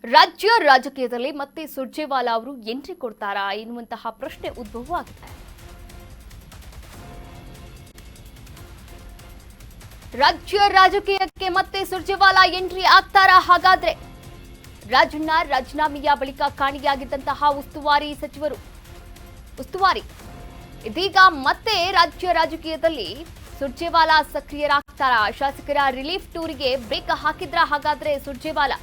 ರಾಜ್ಯ ರಾಜಕೀಯದಲ್ಲಿ ಮತ್ತೆ ಸುರ್ಜೇವಾಲಾ ಅವರು ಎಂಟ್ರಿ ಕೊಡ್ತಾರಾ ಎನ್ನುವಂತಹ ಪ್ರಶ್ನೆ ಉದ್ಭವವಾಗಿದೆ. ರಾಜ್ಯ ರಾಜಕೀಯಕ್ಕೆ ಮತ್ತೆ ಸುರ್ಜೇವಾಲಾ ಎಂಟ್ರಿ ಆಗ್ತಾರಾ? ಹಾಗಾದ್ರೆ ರಾಜಣ್ಣ ರಾಜೀನಾಮೆಯ ಬಳಿಕ ಕಾಣೆಯಾಗಿದ್ದಂತಹ ಉಸ್ತುವಾರಿ ಇದೀಗ ಮತ್ತೆ ರಾಜ್ಯ ರಾಜಕೀಯದಲ್ಲಿ ಸುರ್ಜೇವಾಲಾ ಸಕ್ರಿಯರಾಗ್ತಾರಾ? ಶಾಸಕರ ರಿಲೀಫ್ ಟೂರಿಗೆ ಬ್ರೇಕ್ ಹಾಕಿದ್ರ? ಹಾಗಾದ್ರೆ ಸುರ್ಜೇವಾಲಾ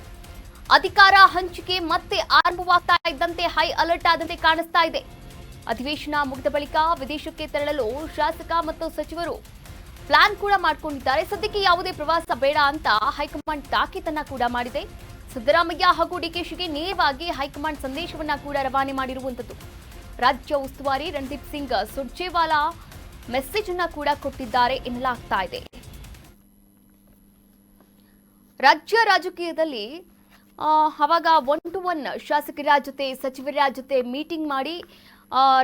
ಅಧಿಕಾರ ಹಂಚಿಕೆ ಮತ್ತೆ ಆರಂಭವಾಗ್ತಾ ಇದ್ದಂತೆ ಹೈ ಅಲರ್ಟ್ ಆದಂತೆ ಕಾಣಿಸ್ತಾ ಇದೆ. ಅಧಿವೇಶನ ಮುಗಿದ ಬಳಿಕ ವಿದೇಶಕ್ಕೆ ತೆರಳಲು ಶಾಸಕ ಮತ್ತು ಸಚಿವರು ಪ್ಲಾನ್ ಕೂಡ ಮಾಡಿಕೊಂಡಿದ್ದಾರೆ. ಸದ್ಯಕ್ಕೆ ಯಾವುದೇ ಪ್ರವಾಸ ಬೇಡ ಅಂತ ಹೈಕಮಾಂಡ್ ತಾಕೀತನ್ನ ಕೂಡ ಮಾಡಿದೆ. ಸಿದ್ದರಾಮಯ್ಯ ಹಾಗೂ ಡಿಕೆಶಿಗೆ ನೇರವಾಗಿ ಹೈಕಮಾಂಡ್ ಸಂದೇಶವನ್ನ ಕೂಡ ರವಾನೆ ಮಾಡಿರುವಂತದ್ದು. ರಾಜ್ಯ ಉಸ್ತುವಾರಿ ರಣದೀಪ್ ಸಿಂಗ್ ಸುರ್ಜೇವಾಲಾ ಮೆಸೇಜ್ ಅನ್ನ ಕೂಡ ಕೊಟ್ಟಿದ್ದಾರೆ ಎನ್ನಲಾಗ್ತಾ ಇದೆ. ರಾಜ್ಯ ರಾಜಕೀಯದಲ್ಲಿ ಅವಾಗ 1-to-1 ಶಾಸಕರ ಜೊತೆ ಸಚಿವರ ಜೊತೆ ಮೀಟಿಂಗ್ ಮಾಡಿ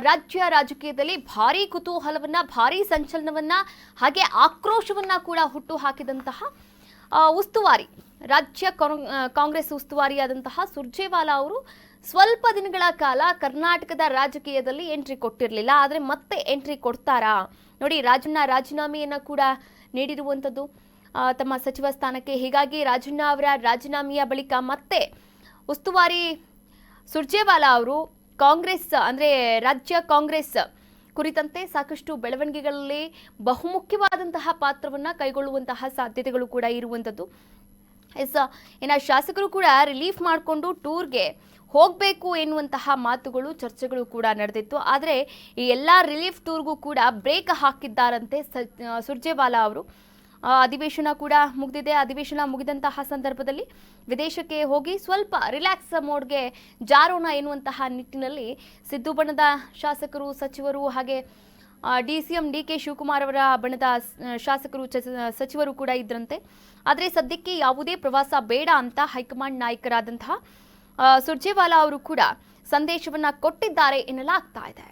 ರಾಜ್ಯ ರಾಜಕೀಯದಲ್ಲಿ ಭಾರೀ ಕುತೂಹಲವನ್ನ, ಭಾರೀ ಸಂಚಲನವನ್ನ ಹಾಗೆ ಆಕ್ರೋಶವನ್ನ ಕೂಡ ಹುಟ್ಟು ಹಾಕಿದಂತಹ ಉಸ್ತುವಾರಿ, ರಾಜ್ಯ ಕಾಂಗ್ರೆಸ್ ಉಸ್ತುವಾರಿಯಾದಂತಹ ಸುರ್ಜೇವಾಲಾ ಅವರು ಸ್ವಲ್ಪ ದಿನಗಳ ಕಾಲ ಕರ್ನಾಟಕದ ರಾಜಕೀಯದಲ್ಲಿ ಎಂಟ್ರಿ ಕೊಟ್ಟಿರಲಿಲ್ಲ. ಆದರೆ ಮತ್ತೆ ಎಂಟ್ರಿ ಕೊಡ್ತಾರಾ ನೋಡಿ. ರಾಜಣ್ಣ ರಾಜೀನಾಮೆಯನ್ನ ಕೂಡ ನೀಡಿರುವಂಥದ್ದು ತಮ್ಮ ಸಚಿವ ಸ್ಥಾನಕ್ಕೆ. ಹೀಗಾಗಿ ರಾಜಣ್ಣ ಅವರ ರಾಜೀನಾಮೆಯ ಬಳಿಕ ಮತ್ತೆ ಉಸ್ತುವಾರಿ ಸುರ್ಜೇವಾಲಾ ಅವರು ಕಾಂಗ್ರೆಸ್ ಅಂದ್ರೆ ರಾಜ್ಯ ಕಾಂಗ್ರೆಸ್ ಕುರಿತಂತೆ ಸಾಕಷ್ಟು ಬೆಳವಣಿಗೆಗಳಲ್ಲಿ ಬಹುಮುಖ್ಯವಾದಂತಹ ಪಾತ್ರವನ್ನ ಕೈಗೊಳ್ಳುವಂತಹ ಸಾಧ್ಯತೆಗಳು ಕೂಡ ಇರುವಂಥದ್ದು. ಇನ್ನು ಶಾಸಕರು ಕೂಡ ರಿಲೀಫ್ ಮಾಡಿಕೊಂಡು ಟೂರ್ಗೆ ಹೋಗಬೇಕು ಎನ್ನುವಂತಹ ಮಾತುಗಳು, ಚರ್ಚೆಗಳು ಕೂಡ ನಡೆದಿತ್ತು. ಆದರೆ ಈ ಎಲ್ಲ ರಿಲೀಫ್ ಟೂರ್ಗೂ ಕೂಡ ಬ್ರೇಕ್ ಹಾಕಿದ್ದಾರಂತೆ ಸುರ್ಜೇವಾಲಾ ಅವರು. ಅಧಿವೇಶನ ಕೂಡ ಮುಗಿದಿದೆ. ಅಧಿವೇಶನ ಮುಗಿದಂತಹ ಸಂದರ್ಭದಲ್ಲಿ ವಿದೇಶಕ್ಕೆ ಹೋಗಿ ಸ್ವಲ್ಪ ರಿಲ್ಯಾಕ್ಸ್ ಮೋಡ್ಗೆ ಜಾರೋಣ ಎನ್ನುವಂತಹ ನಿಟ್ಟಿನಲ್ಲಿ ಸಿದ್ದು ಬಣದ ಶಾಸಕರು, ಸಚಿವರು ಹಾಗೆ DCM DK ಶಿವಕುಮಾರ್ ಅವರ ಬಣದ ಶಾಸಕರು, ಸಚಿವರು ಕೂಡ ಇದ್ರಂತೆ. ಆದರೆ ಸದ್ಯಕ್ಕೆ ಯಾವುದೇ ಪ್ರವಾಸ ಬೇಡ ಅಂತ ಹೈಕಮಾಂಡ್ ನಾಯಕರಾದಂತಹ ಸುರ್ಜೇವಾಲಾ ಅವರು ಕೂಡ ಸಂದೇಶವನ್ನ ಕೊಟ್ಟಿದ್ದಾರೆ ಎನ್ನಲಾಗ್ತಾ ಇದೆ.